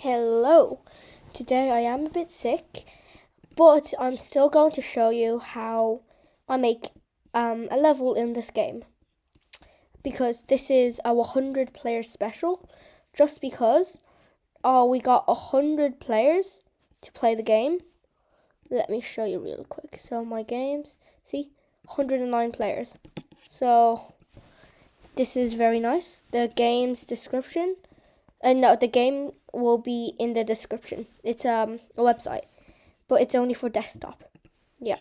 Hello. Today I am a bit sick, but I'm still going to show you how I make a level in this game. Because this is a 100 player special, just because we got 100 players to play the game. Let me show you real quick. So my games, see, 109 players. So this is very nice. The game's description, no, the game will be in the description. It's a website, but it's only for desktop. Yeah.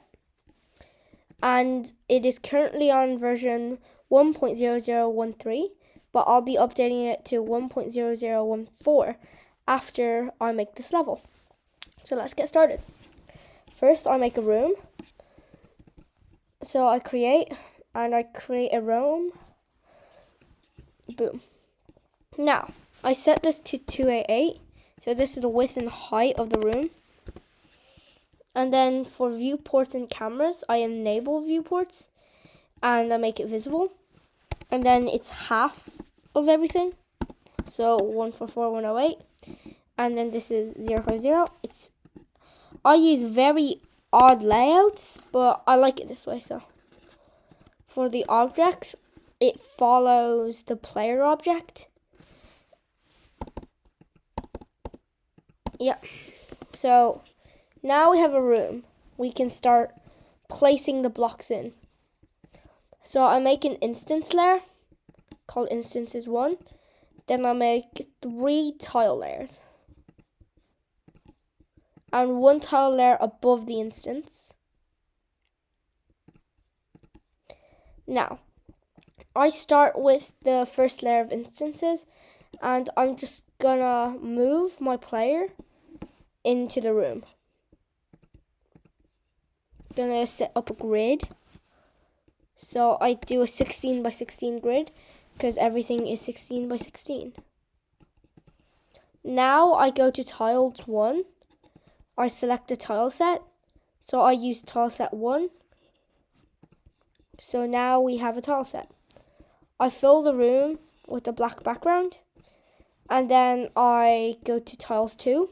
And it is currently on version 1.0013, but I'll be updating it to 1.0014 after I make this level. So let's get started. First, I make a room. So I create a room. Boom. Now, I set this to 288. So this is the width and height of the room. And then for viewports and cameras, I enable viewports and I make it visible. And then it's half of everything. So 144, 108. And then this is 050. I use very odd layouts, but I like it this way. So for the objects, it follows the player object. Yeah. So now we have a room. We can start placing the blocks in. So I make an instance layer called instances 1. Then I make 3 tile layers. And 1 tile layer above the instance. Now, I start with the first layer of instances, and I'm just gonna move my player into the room. Gonna set up a grid. So I do a 16 by 16 grid because everything is 16 by 16. Now I go to tile 1. I select the tile set. So I use tile set 1. So now we have a tile set. I fill the room with a black background. And then I go to tiles 2.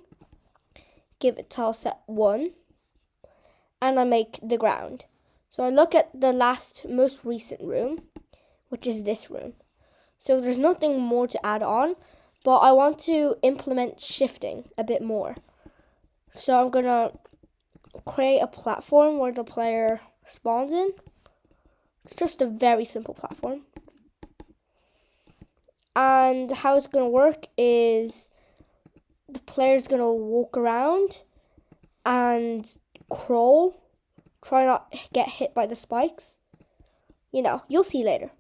Give it tile set 1. And I make the ground. So I look at the most recent room, which is this room. So there's nothing more to add on, but I want to implement shifting a bit more. So I'm gonna create a platform where the player spawns in. It's just a very simple platform. And how it's gonna work is the player's gonna walk around and crawl. Try not to get hit by the spikes. You'll see later.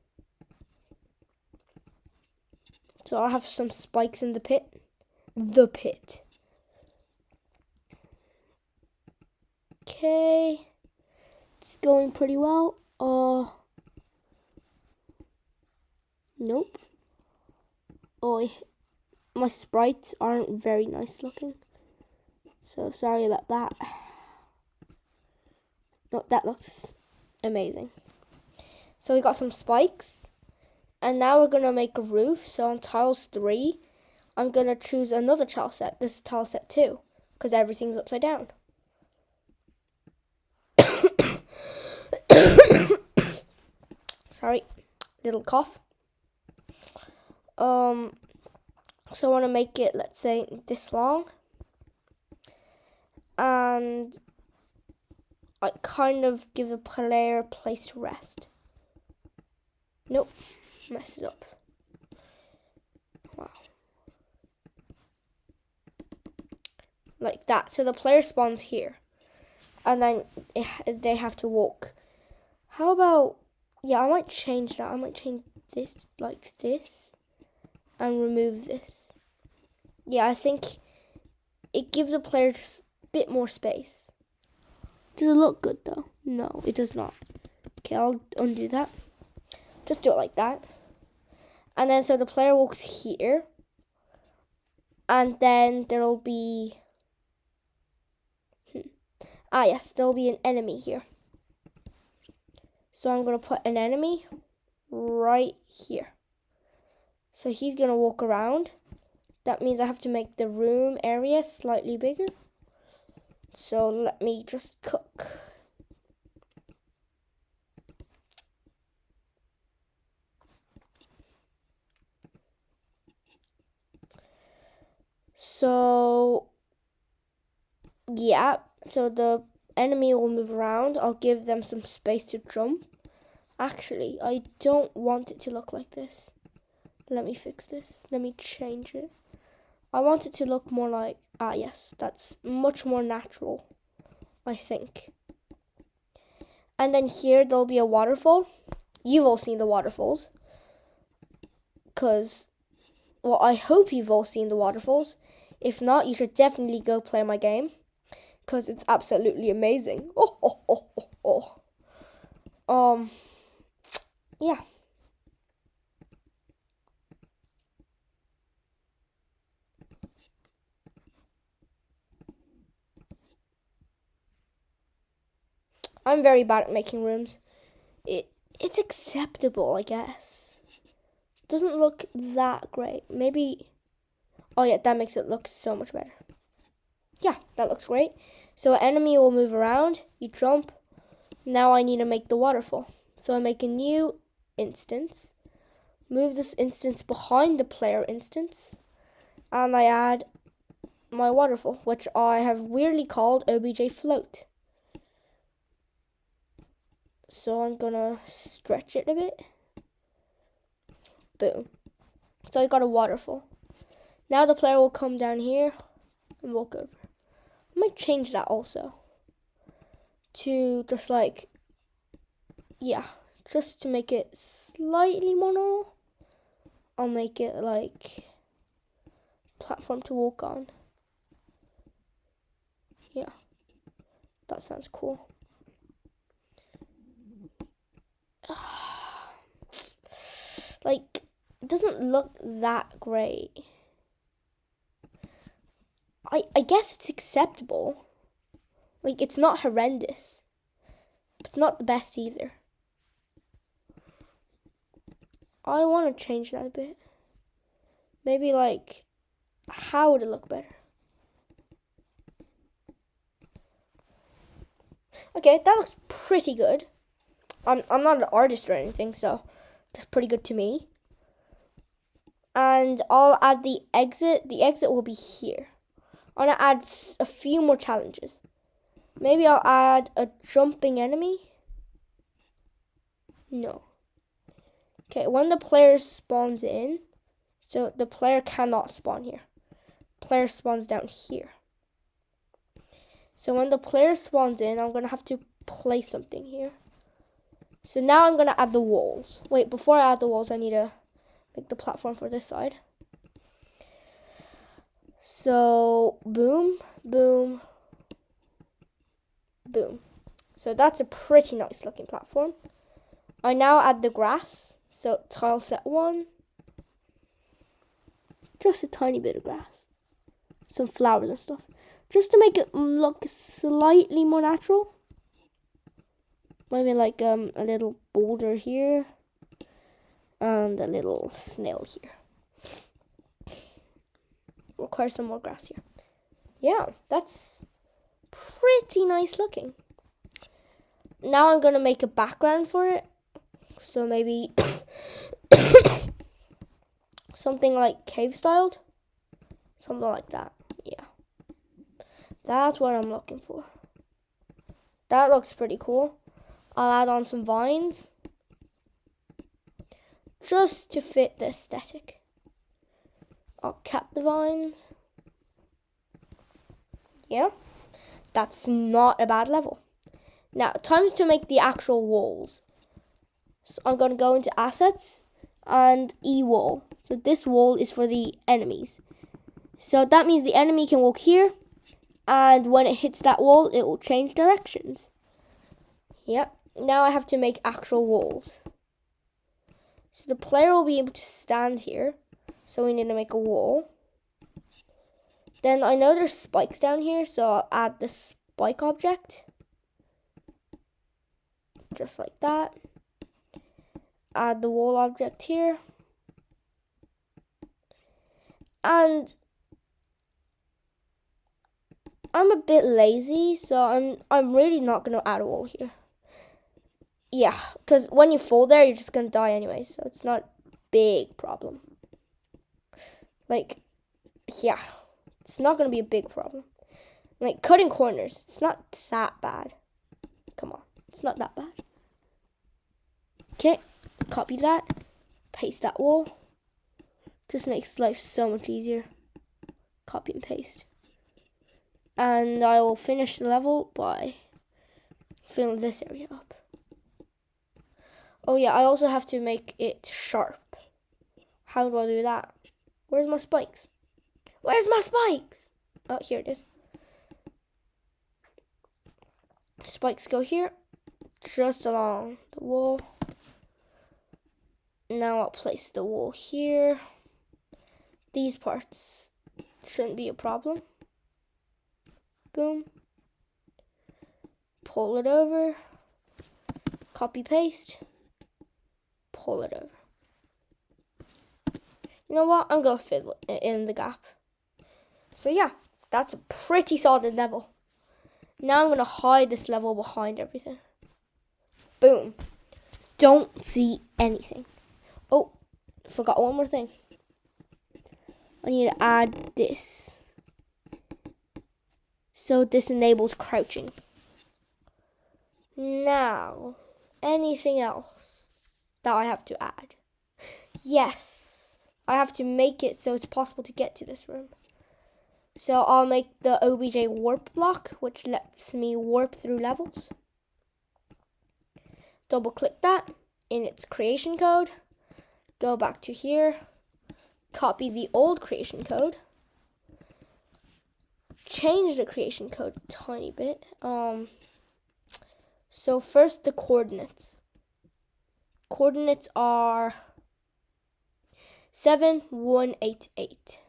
So I'll have some spikes in the pit. The pit. Okay. It's going pretty well. Nope. My sprites aren't very nice looking. So sorry about that. No, that looks amazing. So we got some spikes. And now we're going to make a roof. So on tiles 3, I'm going to choose another tile set. This is tile set 2. Because everything's upside down. Sorry. Little cough. So I want to make it, let's say, this long. And I kind of give the player a place to rest. Nope, messed it up. Wow. Like that. So the player spawns here. And then they have to walk. How about, yeah, I might change that. I might change this like this. And remove this. Yeah, I think it gives the player just a bit more space. Does it look good though? No, it does not. Okay, I'll undo that. Just do it like that. And then so the player walks here. And then there'll be... yes, there'll be an enemy here. So I'm going to put an enemy right here. So he's going to walk around. That means I have to make the room area slightly bigger. So let me just cook. So yeah, so the enemy will move around. I'll give them some space to jump. Actually, I don't want it to look like this. Let me fix this. Let me change it. I want it to look more like, yes, that's much more natural, I think. And then here there'll be a waterfall. You've all seen the waterfalls. Well, I hope you've all seen the waterfalls. If not, you should definitely go play my game, because it's absolutely amazing. Yeah. I'm very bad at making rooms. It's acceptable, I guess. Doesn't look that great. Maybe, oh yeah, that makes it look so much better. Yeah, that looks great. So an enemy will move around, you jump. Now I need to make the waterfall. So I make a new instance, move this instance behind the player instance, and I add my waterfall, which I have weirdly called OBJ float. So I'm gonna stretch it a bit. Boom. So I got a waterfall. Now the player will come down here and walk over. I might change that also to just like, yeah, just to make it slightly more normal. I'll make it like platform to walk on. Yeah, that sounds cool. Like, it doesn't look that great. I guess it's acceptable. Like, it's not horrendous. It's not the best either. I want to change that a bit. Maybe like, how would it look better? Okay, that looks pretty good. I'm not an artist or anything, so that's pretty good to me. And I'll add the exit. The exit will be here. I'm gonna add a few more challenges. Maybe I'll add a jumping enemy. No. Okay, when the player spawns in, so the player cannot spawn here. Player spawns down here. So when the player spawns in, I'm gonna have to place something here. So now I'm gonna add the walls. Wait, before I add the walls, I need to make the platform for this side. So boom, boom, boom. So that's a pretty nice looking platform. I now add the grass. So tile set 1. Just a tiny bit of grass. Some flowers and stuff. Just to make it look slightly more natural. Maybe like a little boulder here. And a little snail here. Requires some more grass here. Yeah, that's pretty nice looking. Now I'm gonna make a background for it. So maybe something like cave styled. Something like that. Yeah. That's what I'm looking for. That looks pretty cool. I'll add on some vines. Just to fit the aesthetic. I'll cap the vines. Yeah. That's not a bad level. Now, time to make the actual walls. So I'm going to go into assets and e-wall. So this wall is for the enemies. So that means the enemy can walk here. And when it hits that wall, it will change directions. Yep. Now I have to make actual walls. So the player will be able to stand here. So we need to make a wall. Then I know there's spikes down here. So I'll add the spike object. Just like that. Add the wall object here. And I'm a bit lazy, so I'm really not going to add a wall here. Yeah, because when you fall there, you're just going to die anyway, so it's not a big problem. Like, yeah, it's not going to be a big problem. Like, cutting corners, it's not that bad. Come on, it's not that bad. Okay, copy that, paste that wall. Just makes life so much easier. Copy and paste. And I will finish the level by filling this area up. Oh yeah, I also have to make it sharp. How do I do that? Where's my spikes? Where's my spikes? Oh, here it is. Spikes go here, just along the wall. Now I'll place the wall here. These parts shouldn't be a problem. Boom. Pull it over. Copy paste. Pull it over. You know what? I'm going to fill it in the gap. So yeah, that's a pretty solid level. Now I'm going to hide this level behind everything. Boom. Don't see anything. Oh, forgot one more thing. I need to add this. So this enables crouching. Now, anything else that I have to add? Yes, I have to make it so it's possible to get to this room. So I'll make the OBJ warp block, which lets me warp through levels. Double click that in its creation code. Go back to here. Copy the old creation code. Change the creation code a tiny bit. So first the coordinates. Coordinates are 7188.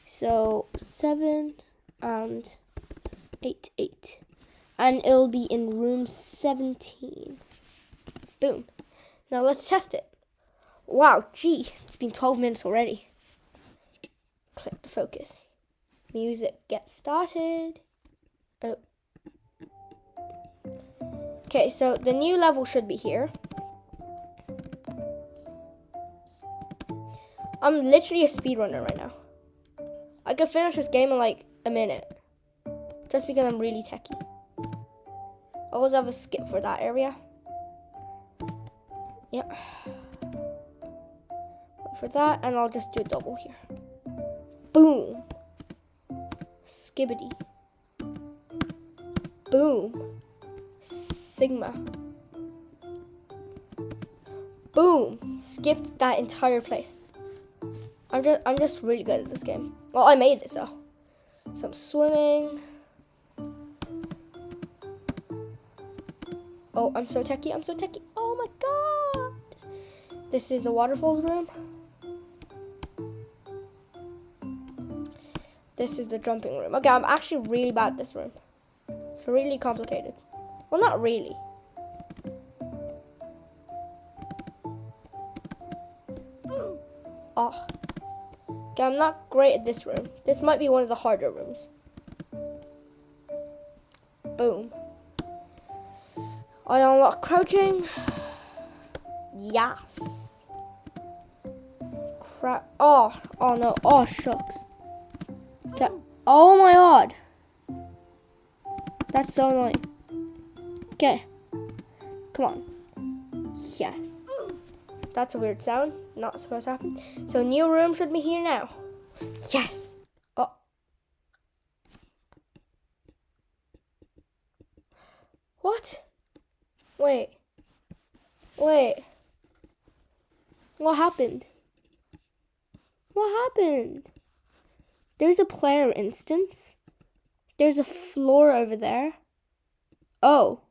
So 7 and 88. And it'll be in room 17. Boom. Now let's test it. Wow, gee, it's been 12 minutes already. Click the focus. Music gets started. Oh. Okay, so the new level should be here. I'm literally a speedrunner right now. I could finish this game in like a minute. Just because I'm really techie. I always have a skip for that area. Yep. For that, and I'll just do a double here. Boom. Skibbity. Boom. Sigma. Boom. Skipped that entire place. I'm just really good at this game. Well, I made it, so I'm swimming. Oh, I'm so techie. Oh my god. This is the waterfalls room. This is the jumping room. Okay, I'm actually really bad at this room. It's really complicated. Well, not really. Oh. Okay, I'm not great at this room. This might be one of the harder rooms. Boom. I unlock crouching. Yes. Oh no. Oh, shucks. Okay. Oh my god. That's so annoying. Okay. Come on. Yes. That's a weird sound. Not supposed to happen. So new room should be here now. Yes. Oh. What? Wait. What happened? There's a player instance. There's a floor over there. Oh,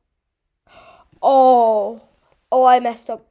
I messed up.